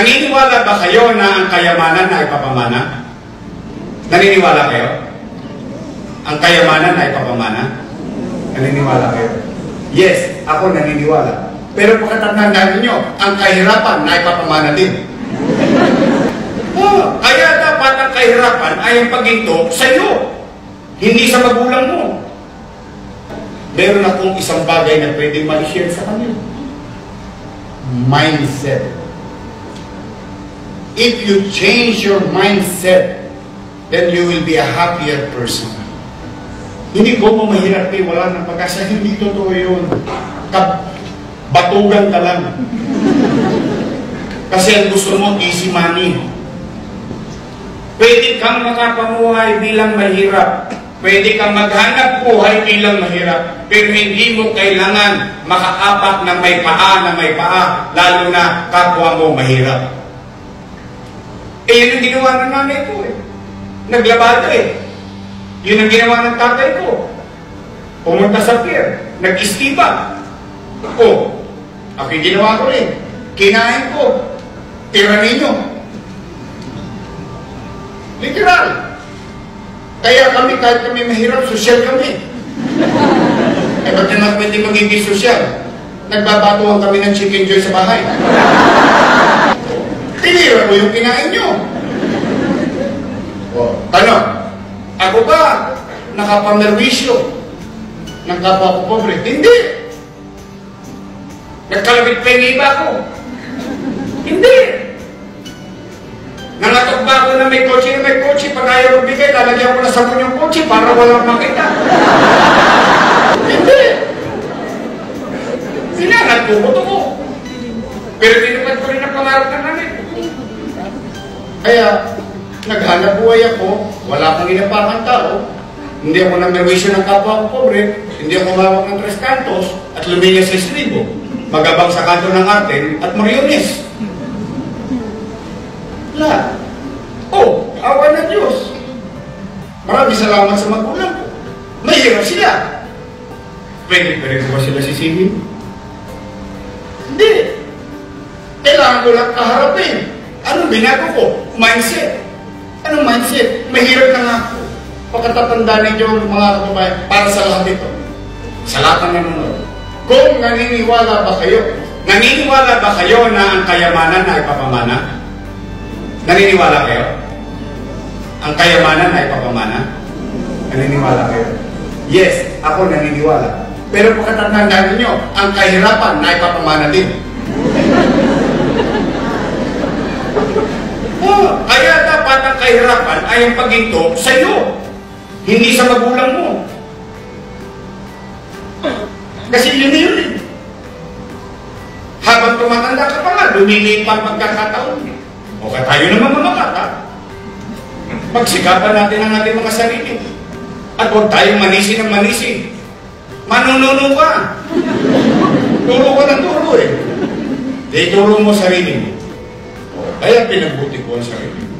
Naniniwala ba kayo na ang kayamanan ay papamana? Naniniwala kayo? Ang kayamanan ay papamana? Naniniwala kayo? Yes, ako naniniwala. Pero pagkatandaan ninyo, ang kahirapan ay papamana din. Kaya dapat ang kahirapan ay ang paghinto sa iyo, hindi sa magulang mo. Meron akong isang bagay na pwedeng ma-share sa kanila. Mindset. If you change your mindset, then you will be a happier person. Hindi ko mo mahirap wala ng pag-asa. Hindi totoo yun. Batugan ka lang. Kasi ang gusto mo, easy money. Pwede kang makapamuhay bilang mahirap. Pwede kang maghanap buhay bilang mahirap. Pero hindi mo kailangan makaapak ng may paa, lalo na kapwa mo mahirap. Yun ang ginawa ng nanay ko Naglabada Yun ang ginawa ng tatay ko. Pumunta sa pier. Nag-istiba. Ako yung ginawa ko rin. Kinain ko. Tira ninyo. Literal. Kaya kami, kahit kami mahirap, sosyal kami. Ba't naman pwede magiging sosyal? Nagbabatuhan kami ng chicken joy sa bahay. Tinira ko yung kinain nyo. Ano? Ako ba nakapamerwisyo ng kapwa ko pobre? Hindi. Nagkalabit pa yung iba ko? Hindi. Nangatok ba ako na may kotse? Pag ayaw magbigay, lalagyan ko na sabon yung kotse para walang makita. Hindi. Sinangat ko, buto ko. Pero tinupad ko rin ang pangarap ng nanay. Kaya, naghanap buhay ako, wala akong inapakang tao, hindi ako nang-merwisyo ng kapwa ko pobre, hindi ako mawag ng 3 kantos, at luminya sa estribo, magabang sa kanto ng Arten at Moriones. Wala. Awa na Diyos. Maraming salamat sa magulang ko. Mahirap sila. Pwede ko ba sila sisihin? Hindi. Kailangan ko lang kaharapin. Anong binago ko? Mindset. Anong mindset? Mahirap na nga ako. Pagkatatandaan ninyo mga kababayan, para sa lahat ito. Sa lahat ng nanonood. Kung naniniwala ba kayo na ang kayamanan ay papamana? Naniniwala kayo? Ang kayamanan ay papamana? Naniniwala kayo? Yes, ako naniniwala. Pero pagkatandaan ninyo, ang kahirapan ay papamana din. Kaya dapat ang kahirapan ay ang paghinto sa iyo, hindi sa magulang mo. Kasi yun. Habang tumatanda ka pa nga, lumiliit pa ang pagkakataon. O kaya tayo naman mga bata. Pagsikapan natin ang ating mga sarili. At huwag tayong manisi ng manisi. Manununo ka. Turo ka ng turo Di turo mo sarili mo. Kaya pinagbuti ko ang sarili.